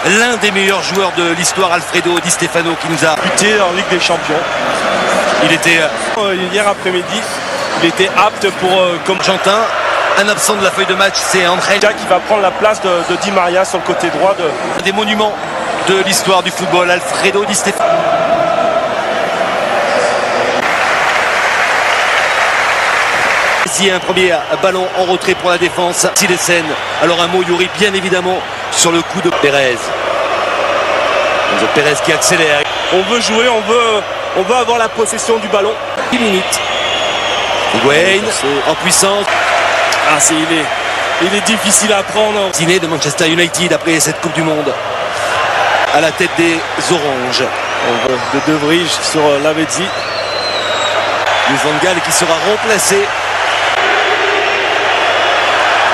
l'un des meilleurs joueurs de l'histoire, Alfredo Di Stefano, qui nous a buté en Ligue des Champions. Il était hier après-midi, il était apte pour comme Argentin. Un absent de la feuille de match, c'est André qui va prendre la place de Di Maria sur le côté droit des monuments de l'histoire du football, Alfredo Di Stefano. Ici un premier ballon en retrait pour la défense. Silesen. Alors un mot Yuri bien évidemment sur le coup de Pérez. Enzo Pérez qui accélère. On veut jouer, on veut avoir la possession du ballon. 10 minutes. Higuain en puissance. Ah, il est difficile à prendre. Ciné de Manchester United après cette Coupe du Monde. À la tête des Oranges. On veut de Vrij sur Lavezzi. Luis Van Gaal qui sera remplacé.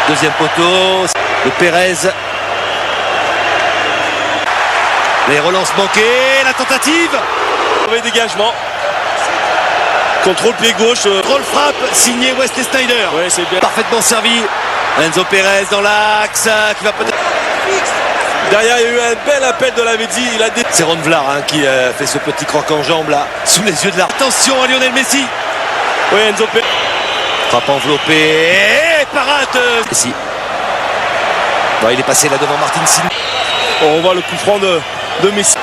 Deuxième poteau de Pérez. Les relances manquées, la tentative. Mauvais dégagement. Contrôle pied gauche. Contrôle frappe signé Wesley Sneijder. Ouais, c'est bien. Parfaitement servi. Enzo Pérez dans l'axe qui va peut-être. Derrière, il y a eu un bel appel de Lavezzi. C'est Ron Vlaar qui fait ce petit croc en jambe là, sous les yeux de la. Attention à Lionel Messi. Oui, Enzo Pérez. Frappe enveloppée. Et parade. Messi. Bon, il est passé là devant Martin Sin. On voit le coup franc de Messi.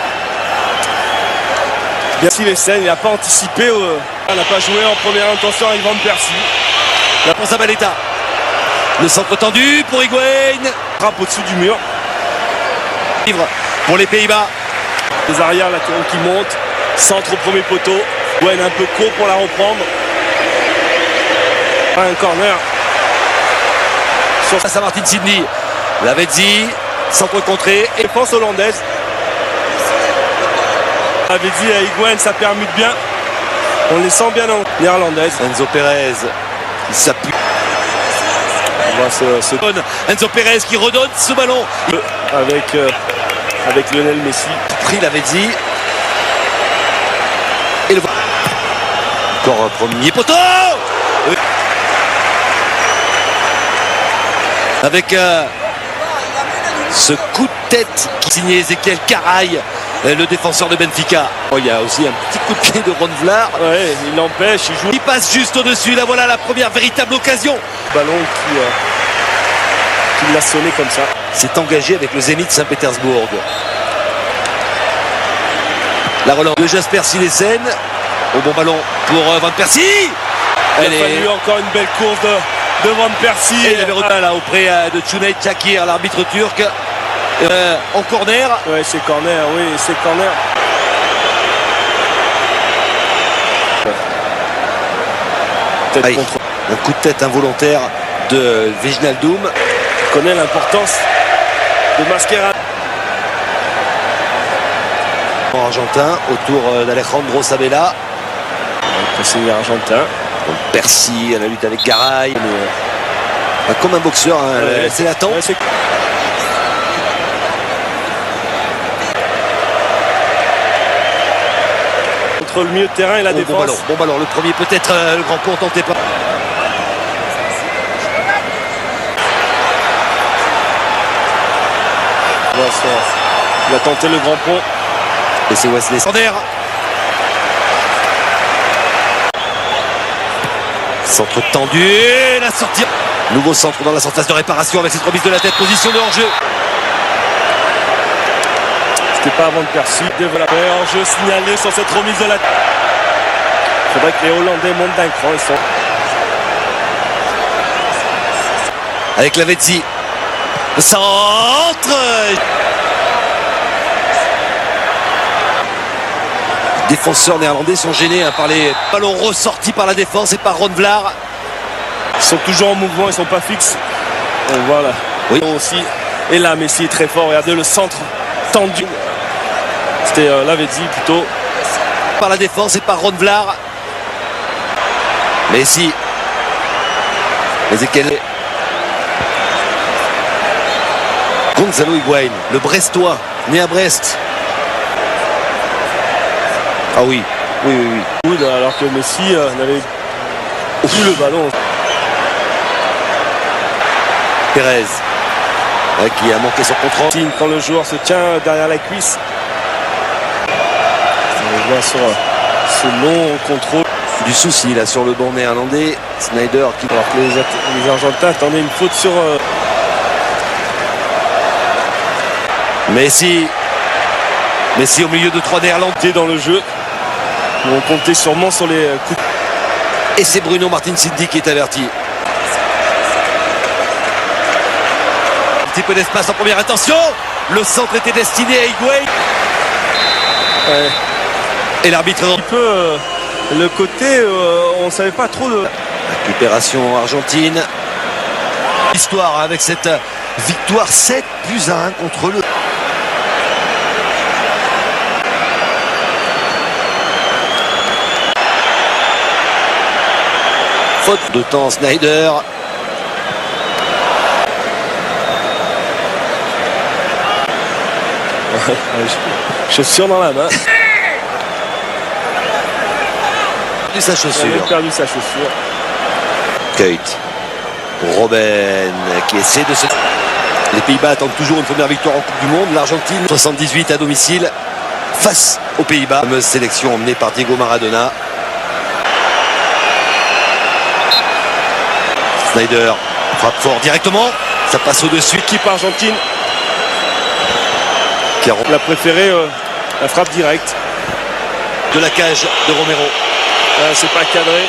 Silesen, il n'a pas anticipé. Il n'a pas joué en première intention avec Van Persie. La pense à Baletta. Le centre tendu pour Higuain. Frappe au-dessus du mur. Pour les Pays-Bas. Les arrières latéraux qui montent. Centre au premier poteau. Higuain un peu court pour la reprendre. Un corner. Face à Martin Sidney. Lavezzi. Centre contré. Et défense hollandaise. Lavezzi à Higuain, ça permute bien. On les sent bien en néerlandaise. Enzo Pérez qui s'appuie. Enzo Pérez qui redonne ce ballon. Avec Lionel Messi. Pris Lavezzi. Et le encore un premier poteau. Avec ce coup de tête qui signait Ezequiel Caray, le défenseur de Benfica. Oh, il y a aussi un petit coup de pied de Ron Vlaar. Ouais, il l'empêche, il joue. Il passe juste au-dessus. Là voilà la première véritable occasion. Ballon qui l'a sonné comme ça. C'est engagé avec le Zénith Saint-Pétersbourg. La relance de Jasper Silesen. Au bon ballon pour Van Persie. Il a fallu encore une belle course de Van Persie. Et il avait retenu là auprès de Cüneyt Çakır, l'arbitre turc. En corner. Ouais, c'est corner, oui, c'est corner. Un coup de tête involontaire de Wijnaldum. On connaît l'importance de Mascherano. Argentin autour d'Alejandro Sabella. Pressing argentin. Persie à la lutte avec Garay. Comme un boxeur, c'est l'attente. Ouais, entre le milieu de terrain et la défense. Bon ballon, le premier peut-être, le grand pont tenté pas. Il a tenté le grand pont. Et c'est Wesley Sneijder. Centre tendu, la sortie. Nouveau centre dans la surface de réparation avec cette remise de la tête, position de hors-jeu. C'était pas avant de Persie. Développé hors-jeu signalé sur cette remise de la tête. Il faudrait que les Hollandais montent d'un cran. Ils sont... Avec Lavezzi. Le centre. Les défenseurs néerlandais sont gênés par les ballons ressortis par la défense et par Ron Vlaar. Ils sont toujours en mouvement, ils sont pas fixes. Et voilà. Oui. Aussi. Et là, Messi est très fort. Regardez le centre tendu. C'était Lavezzi plutôt. Par la défense et par Ron Vlaar. Messi. Ezequiel. Gonzalo Higuain, le Brestois, né à Brest. Ah oui, oui. Alors que Messi n'avait plus le ballon. Pérez. qui a manqué son contrôle. Quand le joueur se tient derrière la cuisse. On voit sur ce long contrôle. Du souci là sur le banc néerlandais. Sneijder qui... Alors que les Argentins attendaient une faute sur... Messi au milieu de 3 Néerlandais dans le jeu. Ils vont compter sûrement sur les coups. Et c'est Bruno Martins-Indy qui est averti. Un petit peu d'espace en première intention. Le centre était destiné à Higuaín. Ouais. Et l'arbitre Un peu le côté, on ne savait pas trop de... Récupération argentine. Histoire avec cette victoire 7-1 contre le... Faute de temps, Sneijder. Chaussure dans la main. Sa chaussure. Il a perdu sa chaussure. Kuyt. Robben qui essaie de se... Les Pays-Bas attendent toujours une première victoire en Coupe du Monde. L'Argentine, 78 à domicile face aux Pays-Bas. La fameuse sélection emmenée par Diego Maradona. Sneijder frappe fort directement. Ça passe au-dessus. L'équipe argentine qui a préféré la frappe directe. De la cage de Romero. C'est pas cadré.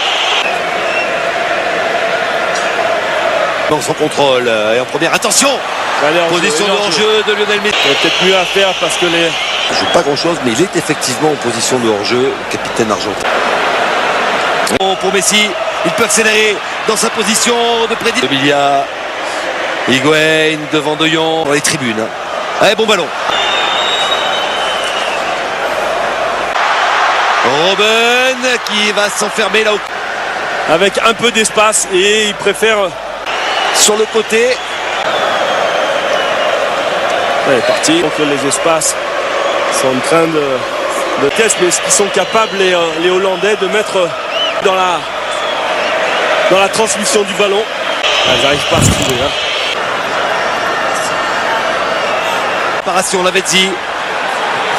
Dans son contrôle et en première attention. Position de hors-jeu de Lionel Messi. Il y a peut-être mieux à faire parce que les... Il joue pas grand-chose, mais il est effectivement en position de hors-jeu, le capitaine argentin. Bon, pour Messi, il peut accélérer dans sa position de prédilection. Emilia, Higuaín devant De Jong dans les tribunes. Allez, bon ballon. Robben qui va s'enfermer là-haut. Avec un peu d'espace et il préfère... Sur le côté. Elle est partie. Donc les espaces sont en train de tester, mais ce qu'ils sont capables les Hollandais de mettre dans la transmission du ballon. Ils n'arrivent pas à se trouver. Préparation, Lavezzi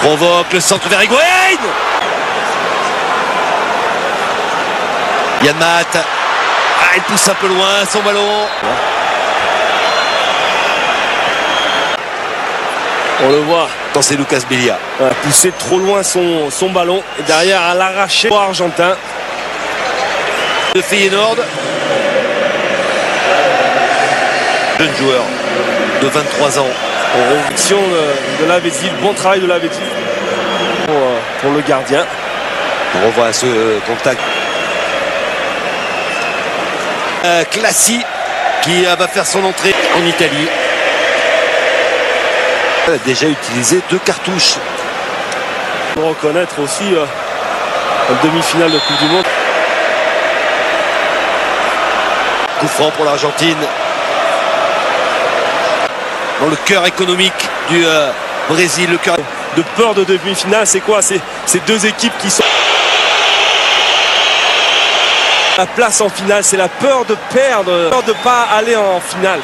provoque le centre vers Higuaín. Yann Maat. Il pousse un peu loin son ballon. On le voit. C'est Lucas Biglia. Il a poussé trop loin son ballon. Et derrière, à l'arracher pour Argentin. De Feyenoord. Jeune joueur de 23 ans. En réaction de Lavezzi. Bon travail de Lavezzi pour le gardien. On revoit ce contact. Classi qui va faire son entrée en Italie. Elle a déjà utilisé 2 cartouches. Pour reconnaître aussi une demi-finale de Coupe du Monde. Coup franc pour l'Argentine. Dans le cœur économique du Brésil. Le cœur de peur de demi-finale, c'est quoi? C'est ces deux équipes qui sont... La place en finale, c'est la peur de perdre, la peur de ne pas aller en finale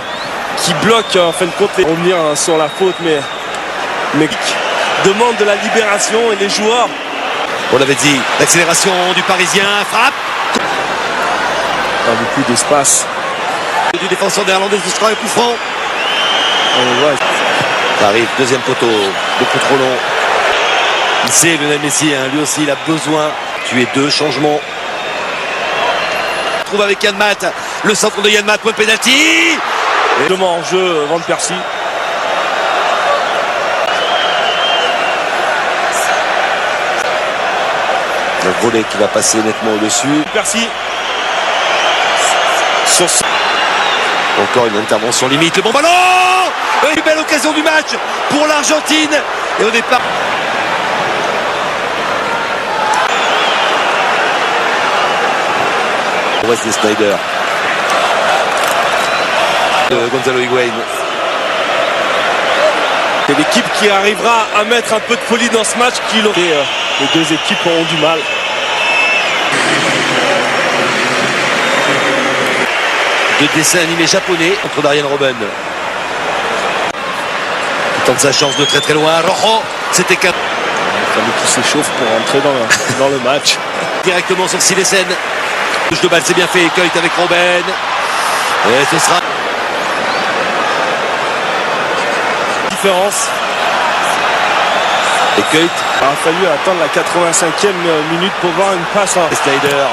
qui bloque en fin de compte les revenir sur la faute, mais demande de la libération et les joueurs. On l'avait dit, l'accélération du Parisien, frappe. Pas beaucoup d'espace. Du défenseur néerlandais, ce sera un coup franc. On voit. Ça arrive, deuxième poteau, beaucoup trop long. Il sait, Lionel Messi, lui aussi, il a besoin de tuer 2 changements. Trouve avec Yann Maat, le centre de Yann Maat, point de pénalty. Et demain en jeu, Van Persie. Le volet qui va passer nettement au-dessus. Persie. Encore une intervention limite, le bon ballon. Une belle occasion du match pour l'Argentine. Et au départ... Wesley Sneijder. Gonzalo Higuaín. C'est l'équipe qui arrivera à mettre un peu de folie dans ce match. Les deux équipes auront du mal. De dessin animé japonais contre Darian Robben. tente sa chance de très très loin. Rojo, c'était qu'un. Il fallait qu'il s'échauffe pour entrer dans le match. Directement sur Silesen. Touche de balle, c'est bien fait. Coit avec Robben. Et ce sera. Différence. Et Coit. Il a fallu attendre la 85e minute pour voir une passe. Slider.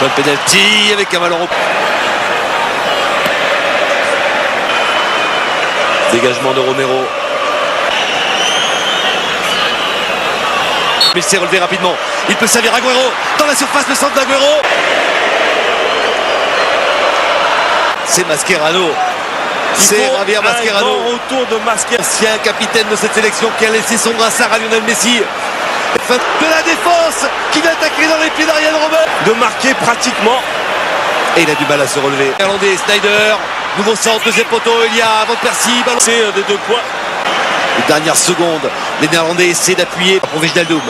Bonne penalty avec un ballon. Dégagement de Romero. Il s'est relevé rapidement. Il peut servir Agüero dans la surface, le centre d'Agüero. C'est Mascherano. C'est Javier Mascherano. Retour de Mascherano. Ancien capitaine de cette sélection qui a laissé son brassard à Lionel Messi. De la défense qui vient attaquer dans les pieds d'Arjen Robben. De marquer pratiquement. Et il a du mal à se relever. Néerlandais, Snyder. Nouveau centre, deuxième poteau. Il y a Van Persie. Ballon. C'est des 2 points. Dernière seconde, les Néerlandais essaient d'appuyer pour Wijnaldum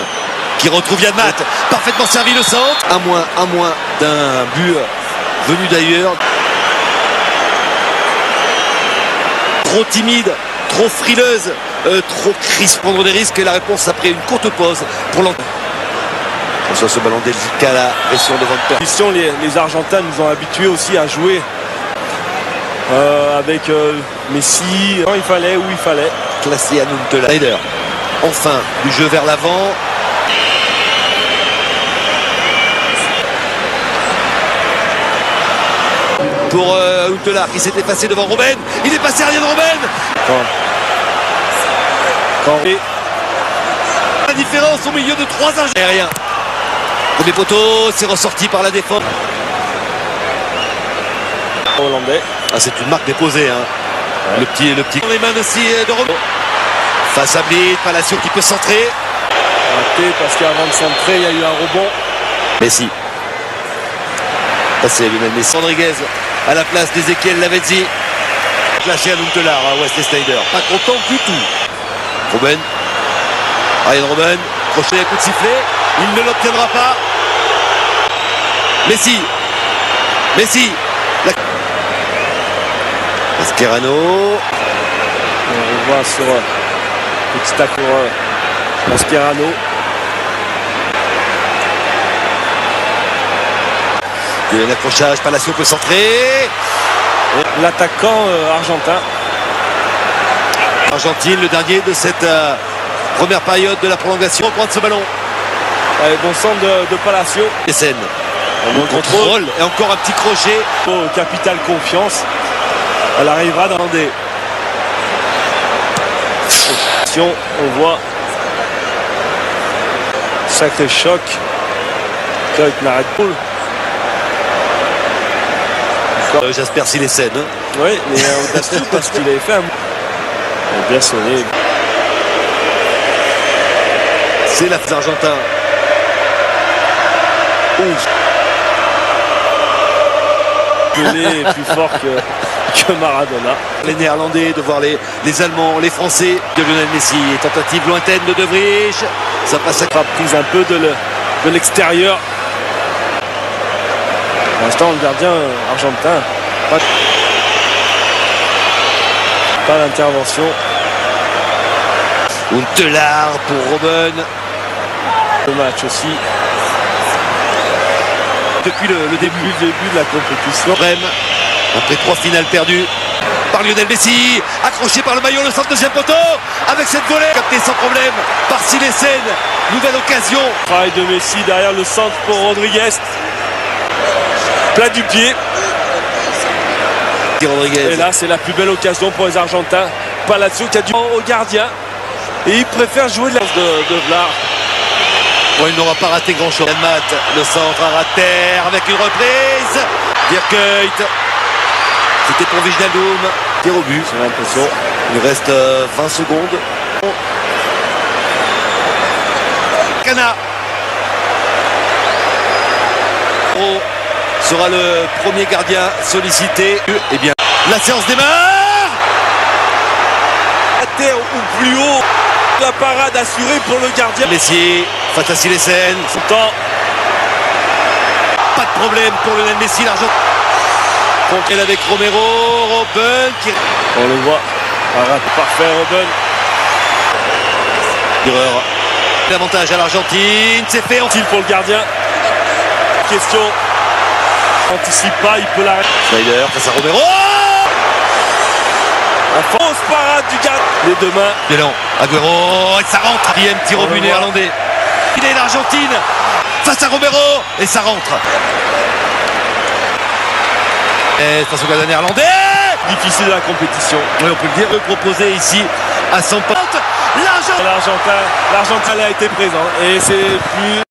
qui retrouve Yann Maat, parfaitement servi le centre. À moins d'un but venu d'ailleurs. Trop timide, trop frileuse, trop crispe, prendre des risques et la réponse après une courte pause pour l'entrée. Sur ce ballon délicat, la pression de Van Persie. Les Argentins nous ont habitués aussi à jouer avec Messi quand il fallait, où il fallait. Classé à Huntelaar. Snyder. Enfin, du jeu vers l'avant. Pour Huntelaar qui s'est effacé devant Robben. Il est passé Arjen Robben. La différence au milieu de 3 agents aériens. Premier poteau, c'est ressorti par la défense. Hollandais. Ah, c'est une marque déposée. Hein. Ouais. Le petit. Dans les mains aussi de Robben. Face à Blind, Palacio qui peut centrer. Raté parce qu'avant de centrer, il y a eu un rebond. Messi. Passé Lionel Messi. Rodriguez à la place d'Ezequiel Lavezzi. Lâché à Huntelaar, à Wesley Sneijder. Pas content du tout. Robben. Arjen Robben. Crochet, coup de sifflet. Il ne l'obtiendra pas. Messi. Mascherano. On revoit sur petit accord Mascherano. Il y a un accrochage, Palacio peut centrer. L'attaquant argentin. Argentine, le dernier de cette première période de la prolongation. Reprendre ce ballon. Allez, bon centre de Palacio. Essen. On contrôle et encore un petit crochet. Au capital confiance. Elle arrivera dans des. On voit sacré choc. Coit n'arrête pas. Jasper Silesen. Hein. Oui, mais audacieux parce qu'il avait fait un. Bien sonné. C'est la Argentin. Pelé est plus fort que Maradona. Les Néerlandais de voir les Allemands, les Français de Lionel Messi. Tentative lointaine de De Vrij. Ça passe à prise un peu de l'extérieur. Pour l'instant, le gardien argentin. Pas d'intervention. Huntelaar pour Robben. Le match aussi. Depuis le début de la compétition. Brême, après 3 finales perdues par Lionel Messi, accroché par le maillot, le centre deuxième poteau, avec cette volée, capté sans problème par Silesen. Nouvelle occasion. Travail de Messi derrière le centre pour Rodriguez. Plat du pied. Rodriguez. Et là, c'est la plus belle occasion pour les Argentins. Palacio qui a du au gardien. Et il préfère jouer de Vlaar. Bon, il n'aura pas raté grand-chose. Yann Maat, le centre à terre avec une reprise. Dirk. C'était pour Wijnaldum. Tir au but. J'ai l'impression. Il reste 20 secondes. Cana. Sera le premier gardien sollicité. Eh bien, la séance démarre. À terre ou plus haut. La parade assurée pour le gardien. Messi, face à Silesen. Son temps. Pas de problème pour Lionel Messi, l'argent. Conquête avec Romero, Robben qui. On le voit Parade parfait, Robben. Erreur. L'avantage à l'Argentine, c'est fait. Utile pour le gardien. Question. Anticipe pas, il peut l'arrêter. Schneider face à Romero. La fausse parade du gardien. Les deux mains. Bilan, Agüero, et ça rentre. Quatrième tir au but néerlandais. Il est l'Argentine face à Romero, et ça rentre. Et face au gardien néerlandais. Difficile la compétition. Oui, on peut le dire. Proposé ici à 100 points. L'Argentin a été présent et c'est plus